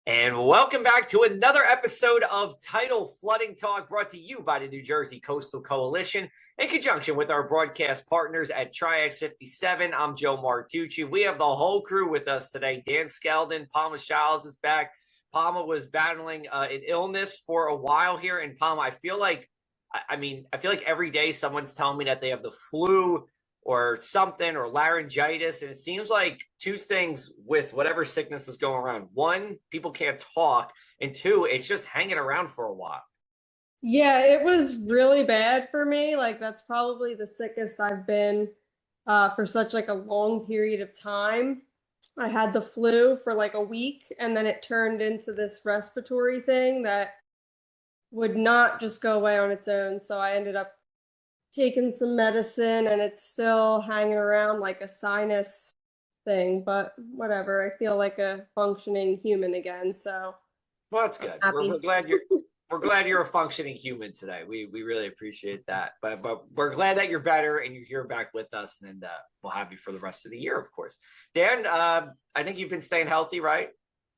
And welcome back to another episode of Tidal Flooding Talk, brought to you by the New Jersey Coastal Coalition in conjunction with our broadcast partners at Triax 57. I'm Joe Martucci. We have the whole crew with us today. Dan Skeldon, Palma Shiles is back. Palma was battling an illness for a while here, and Palma, I feel like every day someone's telling me that they have the flu or something, or laryngitis. And it seems like two things with whatever sickness is going around. One, people can't talk. And two, it's just hanging around for a while. Yeah, it was really bad for me. Like that's probably the sickest I've been for such like a long period of time. I had the flu for like a week and then it turned into this respiratory thing that would not just go away on its own. So I ended up taken some medicine and it's still hanging around like a sinus thing, but whatever. I feel like a functioning human again. So well, that's good. We're glad you're a functioning human today. We really appreciate that. But we're glad that you're better and you're here back with us, and we'll have you for the rest of the year, of course. Dan, I think you've been staying healthy, right?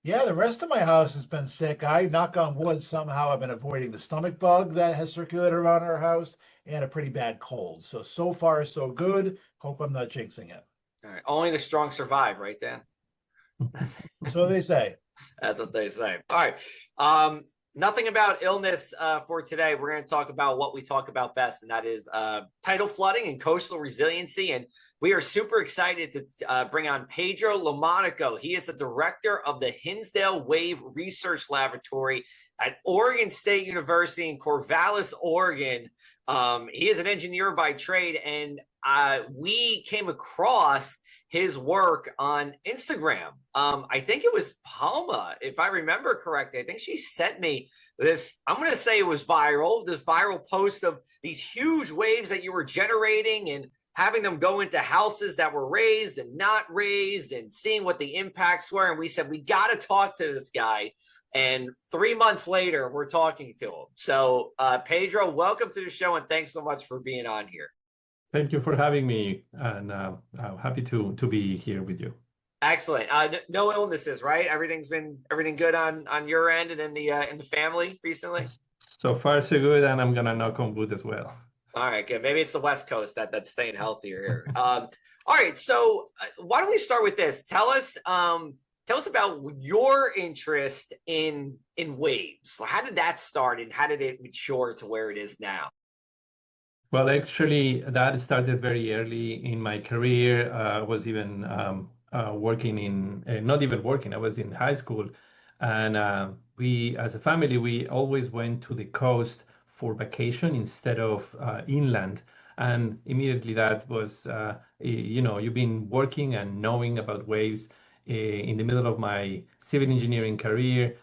Yeah, the rest of my house has been sick. I, knock on wood, somehow I've been avoiding the stomach bug that has circulated around our house and a pretty bad cold. So far, so good. Hope I'm not jinxing it. All right. Only the strong survive, right, Dan? So they say. That's what they say. All right. Nothing about illness for today. We're going to talk about what we talk about best, and that is tidal flooding and coastal resiliency. And we are super excited to bring on Pedro Lomonaco. He is the director of the Hinsdale Wave Research Laboratory at Oregon State University in Corvallis, Oregon. He is an engineer by trade, and we came across his work on Instagram. I think it was Palma, if I remember correctly. I think she sent me this, I'm going to say it was viral, this viral post of these huge waves that you were generating and having them go into houses that were raised and not raised and seeing what the impacts were. And we said, we got to talk to this guy. And 3 months later, we're talking to him. So Pedro, welcome to the show, and thanks so much for being on here. Thank you for having me, and I'm happy to be here with you. Excellent. No illnesses, right? Everything good on your end and in the family recently? So far, so good, and I'm gonna knock on wood as well. All right, good. Maybe it's the West Coast that's staying healthier here. All right, so why don't we start with this? Tell us about your interest in waves. So how did that start, and how did it mature to where it is now? Well, actually, that started very early in my career. I was even working in, not even working, I was in high school. And we, as a family, we always went to the coast for vacation instead of inland. And immediately that was, you've been working and knowing about waves. In the middle of my civil engineering career,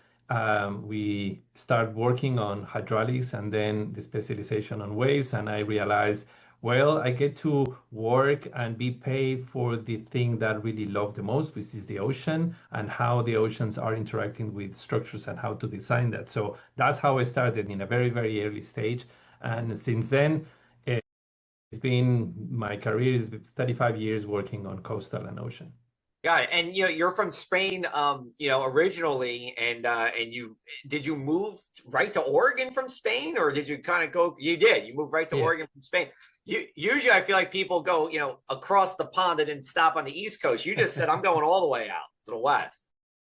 we started working on hydraulics and then the specialization on waves. And I realized, well, I get to work and be paid for the thing that I really love the most, which is the ocean and how the oceans are interacting with structures and how to design that. So that's how I started in a very, very early stage. And since then, it's been, my career is 35 years working on coastal and ocean. Got it. And you're from Spain, originally, and did you move right to Oregon from Spain, or did you kind of go? You did. You moved right to Oregon from Spain. Usually, I feel like people go, across the pond and then stop on the East Coast. You just said, I'm going all the way out to the West.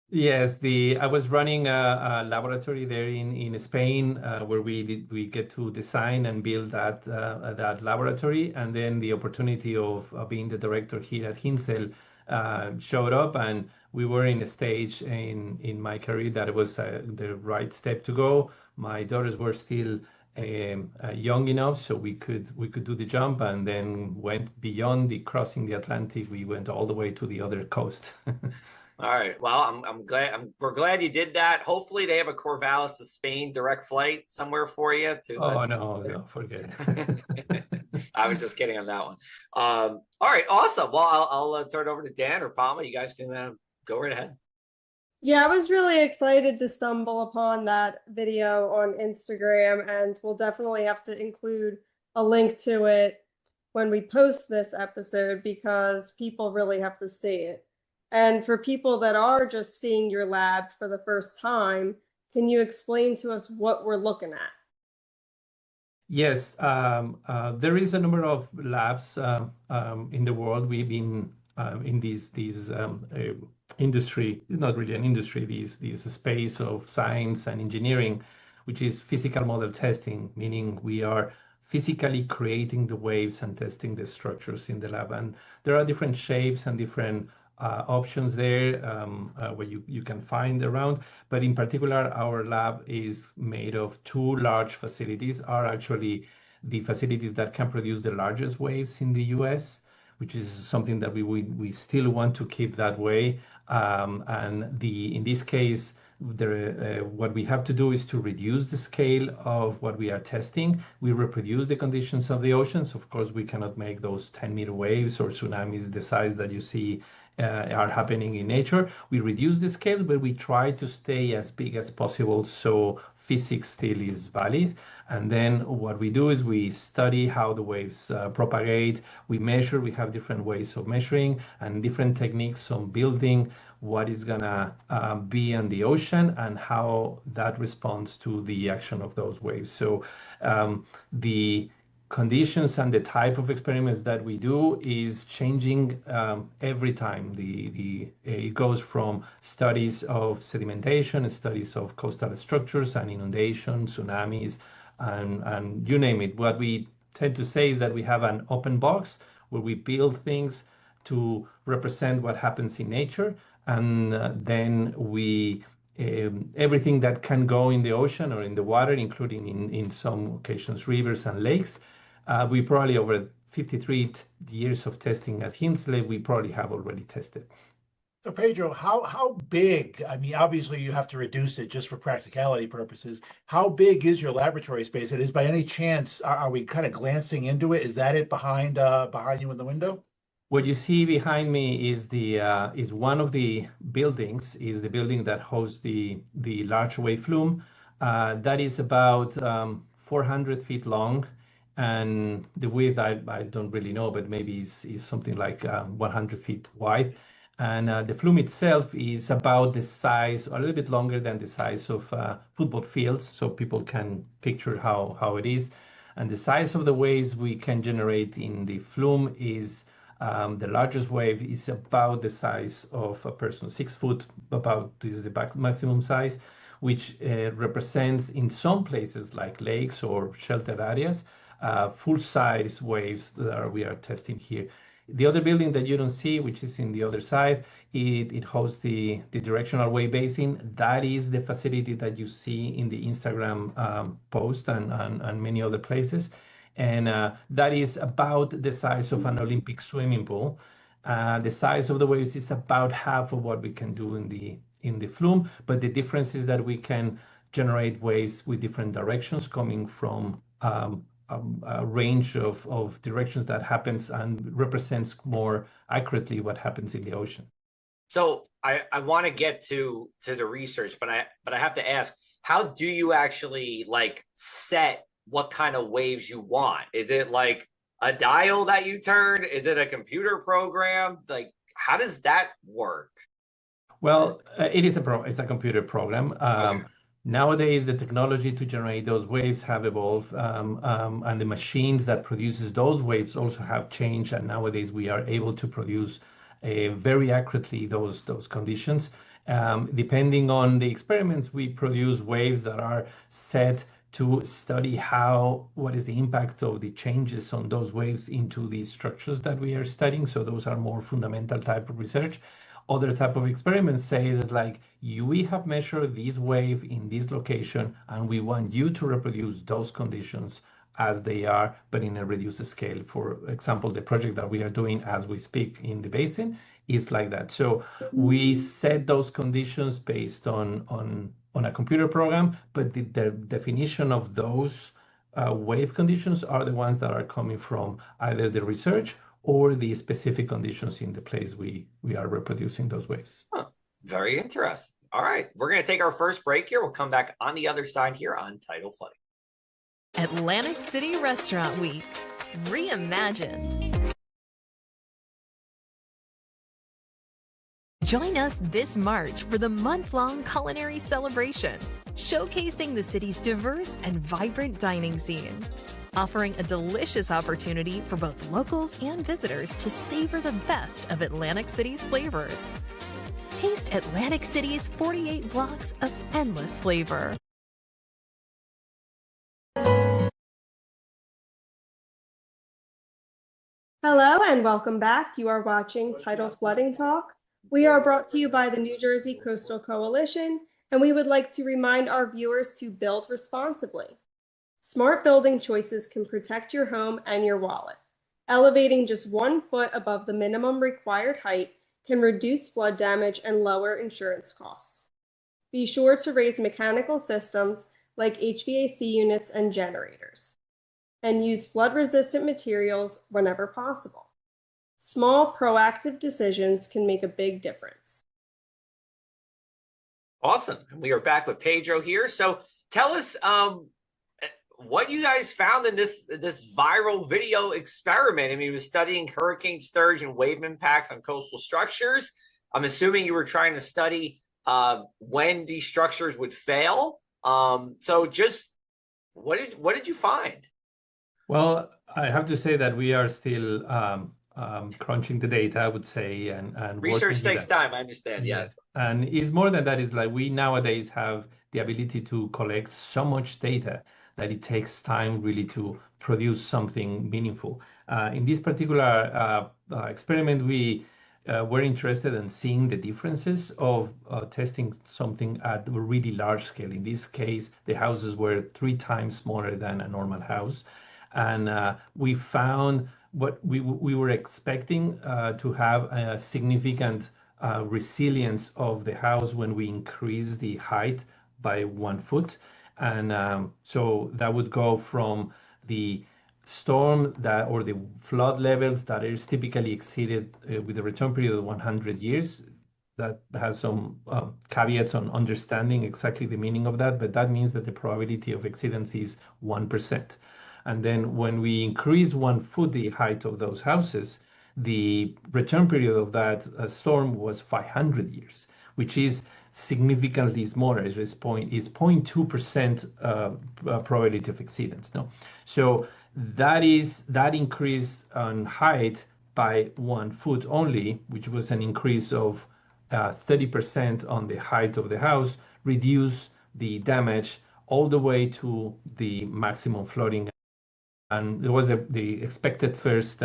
Yes, I was running a laboratory there in Spain, where we get to design and build that laboratory, and then the opportunity of being the director here at Hinsdale showed up, and we were in a stage in my career that it was the right step to go. My daughters were still young enough, so we could do the jump, and then went beyond crossing the Atlantic. We went all the way to the other coast. All right. Well, we're glad you did that. Hopefully, they have a Corvallis to Spain direct flight somewhere for you. No, forget it. I was just kidding on that one. All right, awesome. Well, I'll turn it over to Dan or Palma. You guys can go right ahead. Yeah, I was really excited to stumble upon that video on Instagram, and we'll definitely have to include a link to it when we post this episode because people really have to see it. And for people that are just seeing your lab for the first time, can you explain to us what we're looking at? Yes, there is a number of labs in the world. We've been in these industry. It's not really an industry. These space of science and engineering, which is physical model testing, meaning we are physically creating the waves and testing the structures in the lab. And there are different shapes and different options there where you can find around. But in particular, our lab is made of two large facilities, are actually the facilities that can produce the largest waves in the US, which is something that we still want to keep that way. And in this case, what we have to do is to reduce the scale of what we are testing. We reproduce the conditions of the oceans. Of course, we cannot make those 10-meter waves or tsunamis the size that you see are happening in nature. We reduce the scales, but we try to stay as big as possible so physics still is valid. And then what we do is we study how the waves propagate. We measure, we have different ways of measuring and different techniques on building what is gonna be in the ocean and how that responds to the action of those waves. So the conditions and the type of experiments that we do is changing every time. It goes from studies of sedimentation, studies of coastal structures and inundation, tsunamis, and you name it. What we tend to say is that we have an open box where we build things to represent what happens in nature, and then we everything that can go in the ocean or in the water, including in some occasions rivers and lakes. We probably, over 53 years of testing at Hinsdale, we probably have already tested. So Pedro, how big, I mean, obviously you have to reduce it just for practicality purposes. How big is your laboratory space? It is, by any chance, are we kind of glancing into it? Is that it behind you in the window? What you see behind me is is one of the buildings, is the building that hosts the large wave flume. That is about 400 feet long, and the width I don't really know, but maybe is something like 100 feet wide. And the flume itself is about the size, a little bit longer than the size of football fields, so people can picture how it is. And the size of the waves we can generate in the flume is the largest wave is about the size of a person, 6 foot, about this is the maximum size, which represents in some places like lakes or sheltered areas, full-size waves that we are testing here. The other building that you don't see, which is in the other side, it hosts the directional wave basin. That is the facility that you see in the Instagram post and many other places. And that is about the size of an Olympic swimming pool. The size of the waves is about half of what we can do in the flume, but the difference is that we can generate waves with different directions coming from a range of directions that happens and represents more accurately what happens in the ocean. So I want to get to the research, but I have to ask, how do you actually like set what kind of waves you want? Is it like a dial that you turn? Is it a computer program? Like, how does that work? Well, it's a computer program. Okay. Nowadays, the technology to generate those waves have evolved, and the machines that produces those waves also have changed. And nowadays, we are able to produce very accurately those conditions. Depending on the experiments, we produce waves that are set to study what is the impact of the changes on those waves into the structures that we are studying. So those are more fundamental type of research. Other type of experiments says like, we have measured this wave in this location, and we want you to reproduce those conditions as they are, but in a reduced scale. For example, the project that we are doing as we speak in the basin is like that. So we set those conditions based on a computer program, but the definition of those wave conditions are the ones that are coming from either the research or the specific conditions in the place we are reproducing those waves. Huh. Very interesting. All right, we're going to take our first break here. We'll come back on the other side here on Tidal Flooding. Atlantic City Restaurant Week, reimagined. Join us this March for the month-long culinary celebration, showcasing the city's diverse and vibrant dining scene, offering a delicious opportunity for both locals and visitors to savor the best of Atlantic City's flavors. Taste Atlantic City's 48 blocks of endless flavor. Hello and welcome back. You are watching Tidal Flooding Talk. We are brought to you by the New Jersey Coastal Coalition, and we would like to remind our viewers to build responsibly. Smart building choices can protect your home and your wallet. Elevating just 1 foot above the minimum required height can reduce flood damage and lower insurance costs. Be sure to raise mechanical systems like HVAC units and generators, and use flood-resistant materials whenever possible. Small, proactive decisions can make a big difference. Awesome. We are back with Pedro here. So tell us what you guys found in this viral video experiment. I mean, he was studying hurricane surge and wave impacts on coastal structures. I'm assuming you were trying to study when these structures would fail. So just what did you find? Well, I have to say that we are still crunching the data, I would say, and research takes time. I understand. Yes. And it's more than that. It's like we nowadays have the ability to collect so much data that it takes time really to produce something meaningful. In this particular experiment, we were interested in seeing the differences of testing something at a really large scale. In this case, the houses were 3 times smaller than a normal house. And we found what we were expecting to have a significant resilience of the house when we increase the height by 1 foot. And so that would go from the storm that or the flood levels that is typically exceeded with a return period of 100 years. That has some caveats on understanding exactly the meaning of that, but that means that the probability of exceedance is 1%. And then when we increase 1 foot the height of those houses, the return period of that storm was 500 years, which is significantly smaller. It's 0.2% probability of exceedance. No, so that increase on height by 1 foot only, which was an increase of 30% on the height of the house, reduced the damage all the way to the maximum flooding. And it was the expected first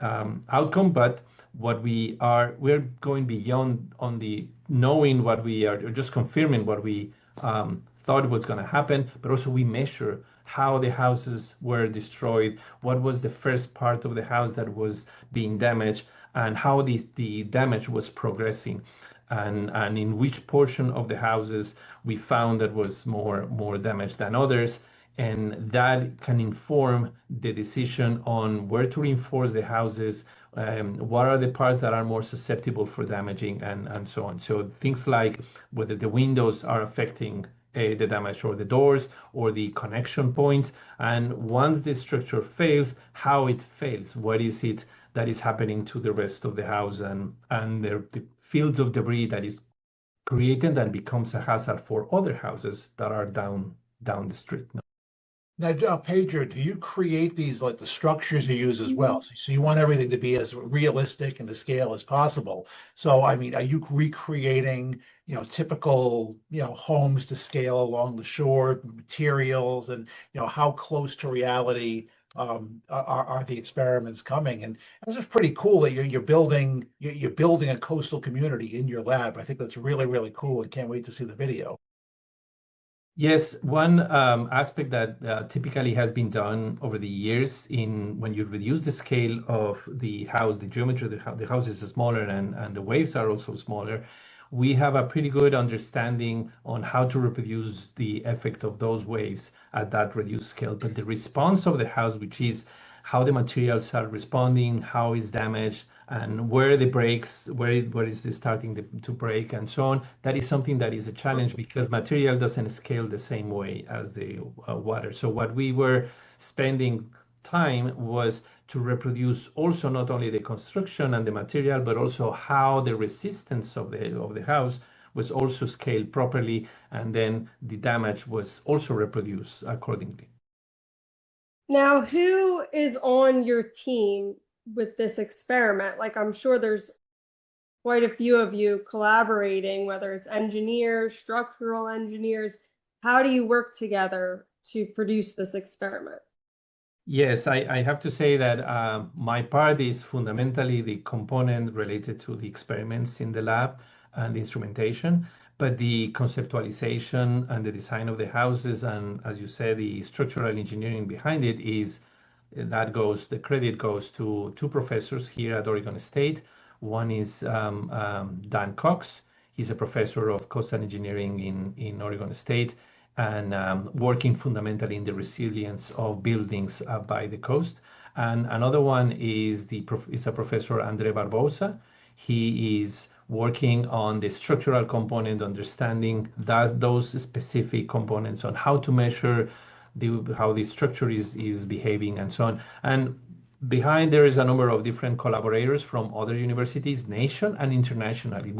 outcome, but we're going beyond on the knowing what we are, just confirming what we thought was going to happen, but also we measure how the houses were destroyed, what was the first part of the house that was being damaged, and how the damage was progressing, and in which portion of the houses we found that was more damage than others. And that can inform the decision on where to reinforce the houses, what are the parts that are more susceptible for damaging, and so on. So things like whether the windows are affecting the damage, or the doors, or the connection points. And once the structure fails, how it fails, what is it that is happening to the rest of the house, and the fields of debris that is created and becomes a hazard for other houses that are down the street. Now, Pedro, do you create these, like the structures you use as well? So you want everything to be as realistic and to scale as possible. So, I mean, are you recreating, typical, homes to scale along the shore, materials, and, how close to reality are the experiments coming? And this is pretty cool that you're building a coastal community in your lab. I think that's really, really cool, and can't wait to see the video. Yes, one aspect that typically has been done over the years when you reduce the scale of the house, the geometry of the house is smaller, and the waves are also smaller. We have a pretty good understanding on how to reproduce the effect of those waves at that reduced scale. But the response of the house, which is how the materials are responding, how is damaged, and where the breaks, where is it starting to break, and so on. That is something that is a challenge because material doesn't scale the same way as the water. So what we were spending time was to reproduce also not only the construction and the material, but also how the resistance of the house was also scaled properly, and then the damage was also reproduced accordingly. Now, who is on your team with this experiment? Like, I'm sure there's quite a few of you collaborating, whether it's engineers, structural engineers. How do you work together to produce this experiment? Yes, I have to say that my part is fundamentally the component related to the experiments in the lab and the instrumentation, but the conceptualization and the design of the houses and, as you said, the structural engineering behind it the credit goes to two professors here at Oregon State. One is Dan Cox. He's a professor of coastal engineering in Oregon State, and working fundamentally in the resilience of buildings by the coast. And another one is a professor, Andre Barbosa. He is working on the structural component, understanding those specific components on how to measure how the structure is behaving and so on. And behind there is a number of different collaborators from other universities, nation and internationally.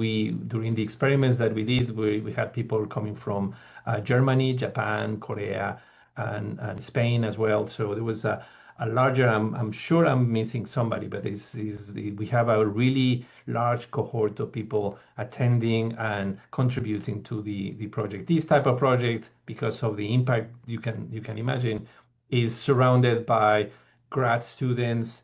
During the experiments that we did, we had people coming from Germany, Japan, Korea, and Spain as well. So there was a larger, I'm sure I'm missing somebody, but we have a really large cohort of people attending and contributing to the project. This type of project, because of the impact you can imagine, is surrounded by grad students,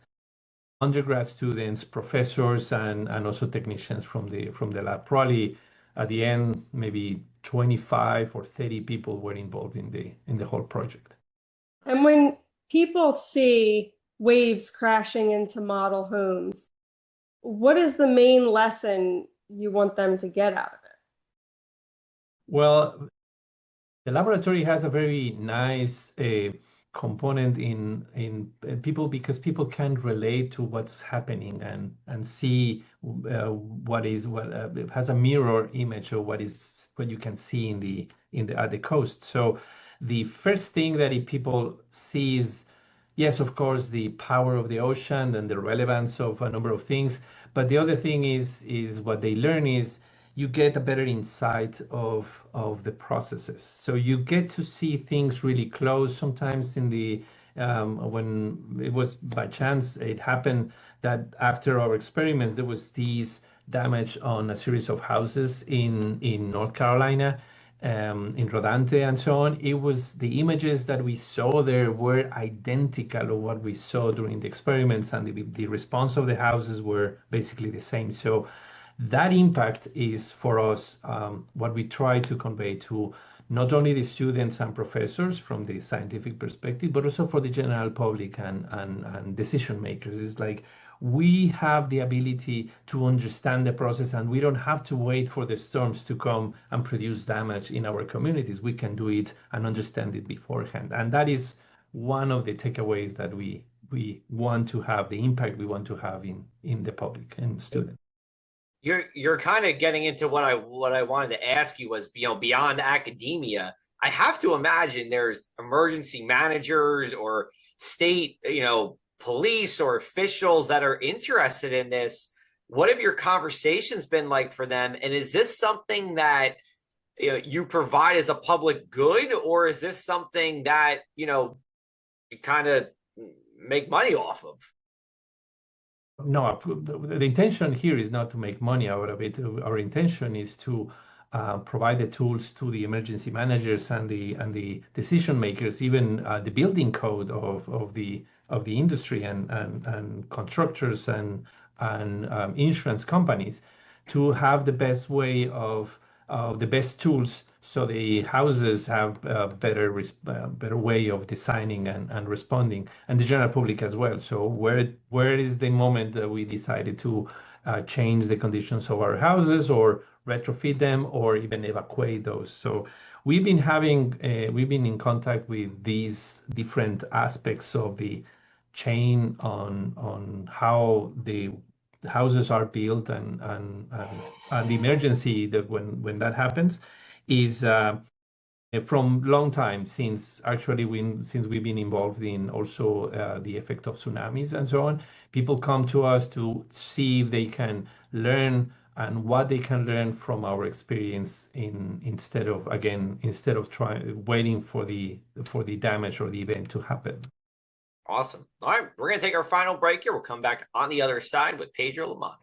undergrad students, professors, and also technicians from the lab. Probably at the end, maybe 25 or 30 people were involved in the whole project. And when people see waves crashing into model homes, what is the main lesson you want them to get out of it? Well, the laboratory has a very nice component in people, because people can relate to what's happening and see what it has a mirror image of what you can see at the coast. So the first thing that people see is, yes, of course, the power of the ocean and the relevance of a number of things. But the other thing is what they learn is you get a better insight of the processes. So you get to see things really close. Sometimes when it was by chance, it happened that after our experiments, there was these damage on a series of houses in North Carolina, in Rodante and so on. It was the images that we saw there were identical to what we saw during the experiments, and the response of the houses were basically the same. So that impact is for us what we try to convey to not only the students and professors from the scientific perspective, but also for the general public and decision makers. It's like we have the ability to understand the process, and we don't have to wait for the storms to come and produce damage in our communities. We can do it and understand it beforehand. And that is one of the takeaways that we want to have, the impact we want to have in the public and students. You're kind of getting into what I wanted to ask you was, beyond academia, I have to imagine there's emergency managers or state, police or officials that are interested in this. What have your conversations been like for them? And is this something that you provide as a public good, or is this something that, you kind of make money off of? No, the intention here is not to make money out of it. Our intention is to provide the tools to the emergency managers and the decision makers, even the building code of the industry and constructors and insurance companies, to have the best way of the best tools, so the houses have a better way of designing and responding, and the general public as well. So where is the moment that we decided to change the conditions of our houses, or retrofit them, or even evacuate those? So we've been in contact with these different aspects of the chain on how the houses are built and the emergency that when that happens is from long time, since actually since we've been involved in also the effect of tsunamis and so on. People come to us to see if they can learn and what they can learn from our experience instead of trying waiting for the damage or the event to happen. Awesome. All right, we're going to take our final break here. We'll come back on the other side with Pedro Lomonaco.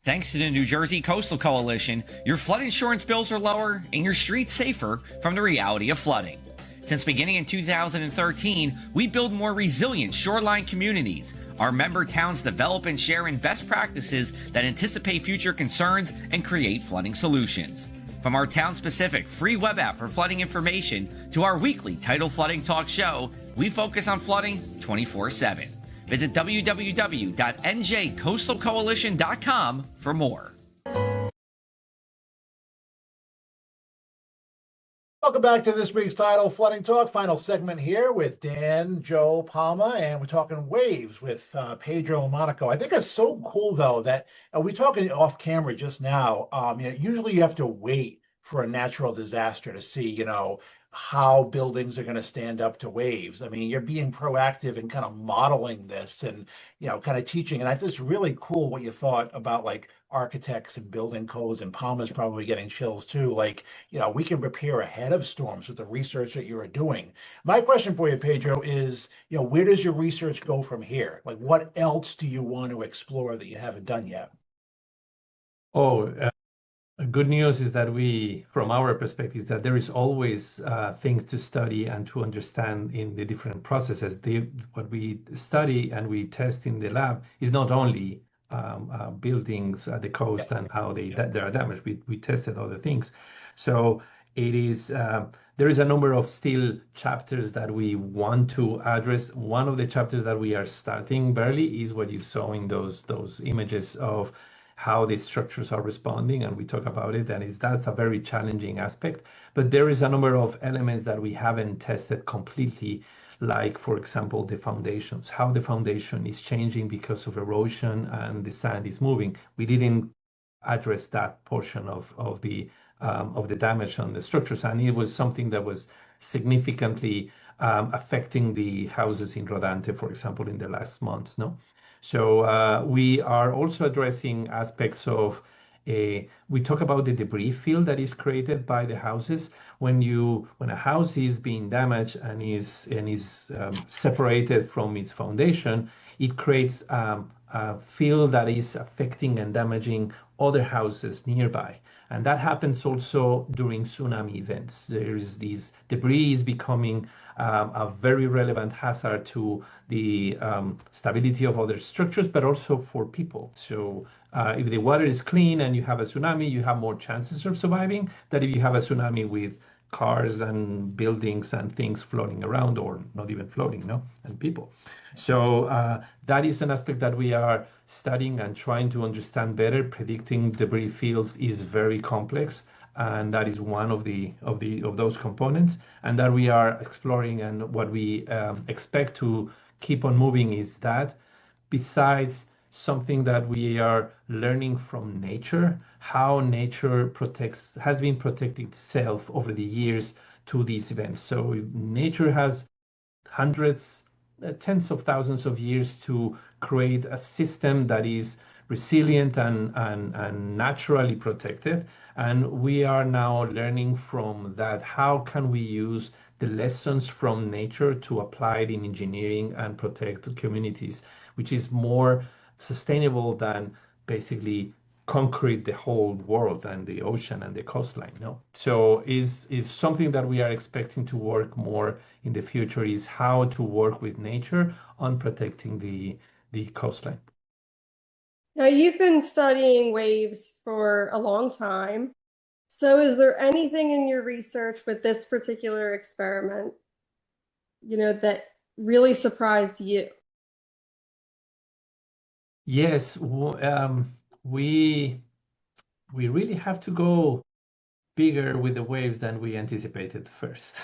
Thanks to the New Jersey Coastal Coalition, your flood insurance bills are lower and your streets safer from the reality of flooding. Since beginning in 2013, we build more resilient shoreline communities. Our member towns develop and share in best practices that anticipate future concerns and create flooding solutions. From our town-specific free web app for flooding information to our weekly Tidal Flooding Talk show, we focus on flooding 24/7. Visit www.njcoastalcoalition.com for more. Welcome back to this week's Tidal Flooding Talk. Final segment here with Dan, Joe, Palma, and we're talking waves with Pedro Lomonaco. I think it's so cool, though, that we talking off camera just now. Usually you have to wait for a natural disaster to see, how buildings are going to stand up to waves. I mean, you're being proactive and kind of modeling this and, kind of teaching. And I think it's really cool what you thought about like architects and building codes, and Palmer's probably getting chills too. Like, we can prepare ahead of storms with the research that you are doing. My question for you, Pedro, is, where does your research go from here? Like, what else do you want to explore that you haven't done yet? Good news is that from our perspective, that there is always things to study and to understand in the different processes. What we study and we test in the lab is not only buildings at the coast and how they are damaged. We tested other things. So it is there is a number of still chapters that we want to address. One of the chapters that we are starting barely is what you saw in those images of how the structures are responding, and we talk about it, and that's a very challenging aspect. But there is a number of elements that we haven't tested completely, like, for example, the foundations, how the foundation is changing because of erosion and the sand is moving. We didn't address that portion of the damage on the structures, and it was something that was significantly affecting the houses in Rodante, for example, in the last months. So we are also addressing aspects of we talk about the debris field that is created by the houses. When a house is being damaged and is separated from its foundation, it creates a field that is affecting and damaging other houses nearby. And that happens also during tsunami events. There is these debris is becoming a very relevant hazard to the stability of other structures, but also for people. So if the water is clean and you have a tsunami, you have more chances of surviving than if you have a tsunami with cars and buildings and things floating around, or not even floating, and people. So that is an aspect that we are studying and trying to understand better. Predicting debris fields is very complex, and that is one of those components, and that we are exploring. And what we expect to keep on moving is that, besides something that we are learning from nature, how nature has been protecting itself over the years to these events. So nature has hundreds, tens of thousands of years to create a system that is resilient and naturally protected. And we are now learning from that. How can we use the lessons from nature to apply it in engineering and protect communities, which is more sustainable than basically concrete the whole world and the ocean and the coastline. So is something that we are expecting to work more in the future, is how to work with nature on protecting the coastline. Now, you've been studying waves for a long time. So is there anything in your research with this particular experiment, that really surprised you? Yes, we really have to go bigger with the waves than we anticipated first.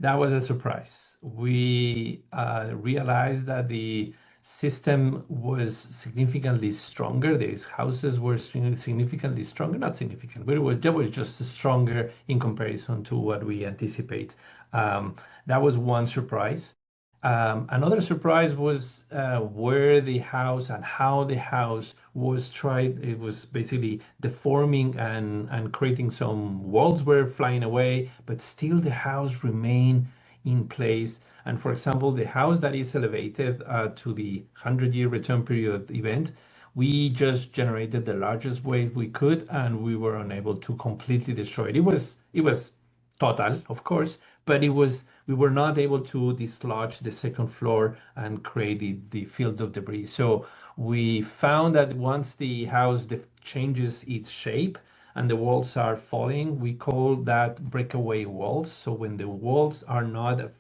That was a surprise. We realized that the system was significantly stronger. These houses were significantly stronger, not significant, but they were just stronger in comparison to what we anticipate. That was one surprise. Another surprise was where the house and how the house was tried. It was basically deforming and creating some walls were flying away, but still the house remained in place. And for example, the house that is elevated to the 100-year return period event, we just generated the largest wave we could, and we were unable to completely destroy it. It was total, of course, but we were not able to dislodge the second floor and create the field of debris. So we found that once the house changes its shape and the walls are falling, we call that breakaway walls. So when the walls are not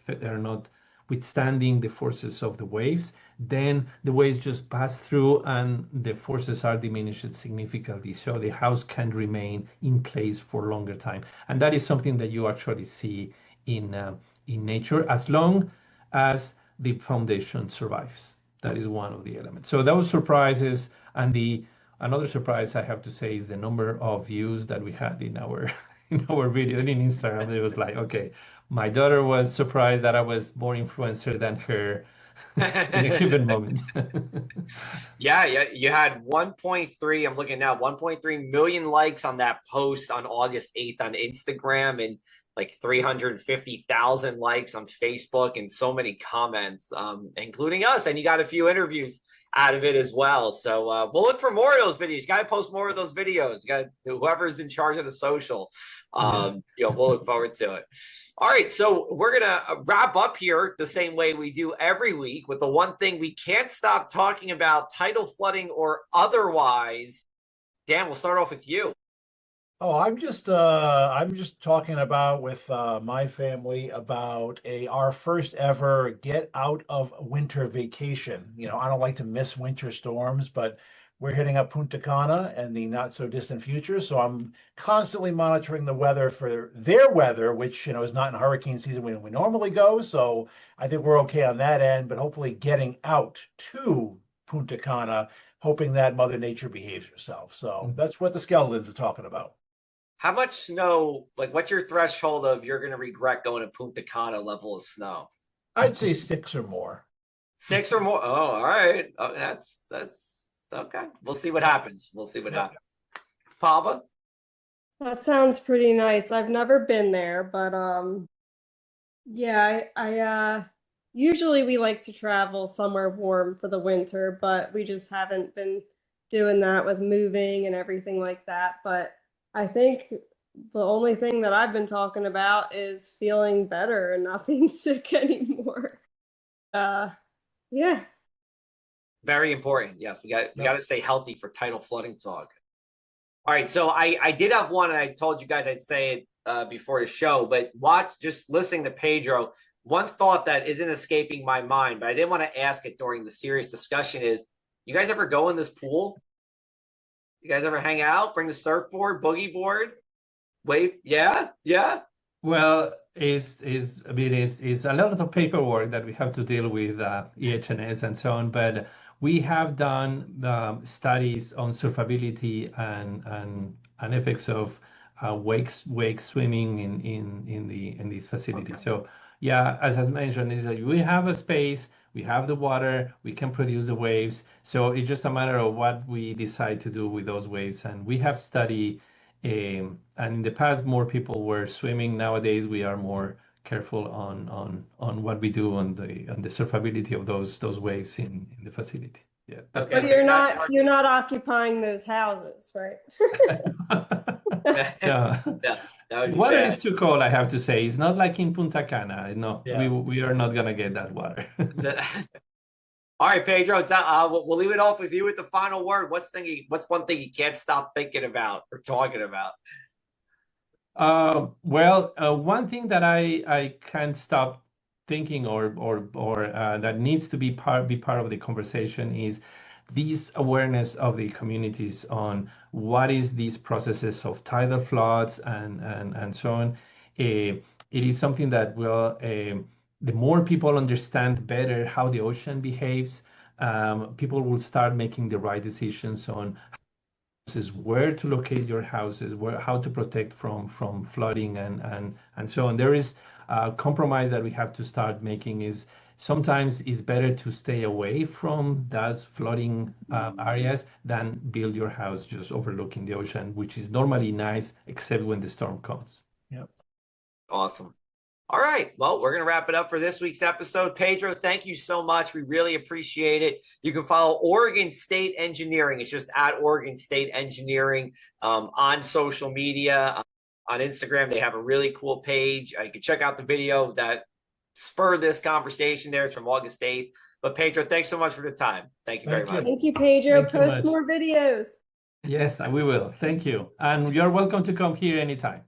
withstanding the forces of the waves, then the waves just pass through and the forces are diminished significantly. So the house can remain in place for a longer time. And that is something that you actually see in nature, as long as the foundation survives. That is one of the elements. So those surprises, and another surprise I have to say is the number of views that we had in our video in Instagram. It was like, okay, my daughter was surprised that I was more influencer than her in a given moment. Yeah, you had 1.3, I'm looking now, 1.3 million likes on that post on August 8th on Instagram, and like 350,000 likes on Facebook, and so many comments, including us. And you got a few interviews out of it as well. So we'll look for more of those videos. You got to post more of those videos. You got whoever's in charge of the social. We'll look forward to it. All right, so we're gonna wrap up here the same way we do every week with the one thing we can't stop talking about: tidal flooding or otherwise. Dan, we'll start off with you. Oh, I'm just talking about with my family about our first ever get out of winter vacation. I don't like to miss winter storms, but we're hitting up Punta Cana in the not so distant future. So I'm constantly monitoring the weather for their weather, which is not in hurricane season when we normally go. So I think we're okay on that end, but hopefully getting out to Punta Cana, hoping that Mother Nature behaves herself. So that's what the skeletons are talking about. How much snow, like what's your threshold of you're going to regret going to Punta Cana level of snow? I'd say 6 or more. 6 or more? Oh, all right. Oh, that's okay. We'll see what happens. Happens. Papa? That sounds pretty nice. I've never been there, but yeah, I usually we like to travel somewhere warm for the winter, but we just haven't been doing that with moving and everything like that. But I think the only thing that I've been talking about is feeling better and not being sick anymore. Yeah. Very important. Yes, we got to stay healthy for tidal flooding talk. All right, so I did have one, and I told you guys I'd say it before the show, but just listening to Pedro, one thought that isn't escaping my mind, but I didn't want to ask it during the serious discussion is, you guys ever go in this pool? You guys ever hang out, bring the surfboard, boogie board, wave? Yeah. Well, it's a lot of paperwork that we have to deal with EHS and so on, but we have done studies on surfability and effects of wake swimming in these facilities. Okay. So yeah, as I mentioned, is that we have a space, we have the water, we can produce the waves. So it's just a matter of what we decide to do with those waves. And we have studied, and in the past, more people were swimming. Nowadays, we are more careful on what we do on the surfability of those waves in the facility. Yeah. Okay. But you're not occupying those houses, right? Yeah. Water is too cold, I have to say. It's not like in Punta Cana. No, yeah. we are not gonna get that water. All right, Pedro. We'll leave it off with you with the final word. What's one thing you can't stop thinking about or talking about? One thing that I can't stop thinking or that needs to be part of the conversation is this awareness of the communities on what is these processes of tidal floods and so on. It is something that will, the more people understand better how the ocean behaves, people will start making the right decisions on where to locate your houses, how to protect from flooding and so on. There is a compromise that we have to start making is sometimes it's better to stay away from those flooding areas than build your house just overlooking the ocean, which is normally nice, except when the storm comes. Yep. Awesome. All right. Well, we're going to wrap it up for this week's episode. Pedro, thank you so much. We really appreciate it. You can follow Oregon State Engineering. It's just at Oregon State Engineering on social media. On Instagram, they have a really cool page. You can check out the video that spurred this conversation there. It's from August 8th. But Pedro, thanks so much for the time. Thank you very much. Thank you, Pedro. Thank you Post much. more videos. Yes, we will. Thank you. And you're welcome to come here anytime.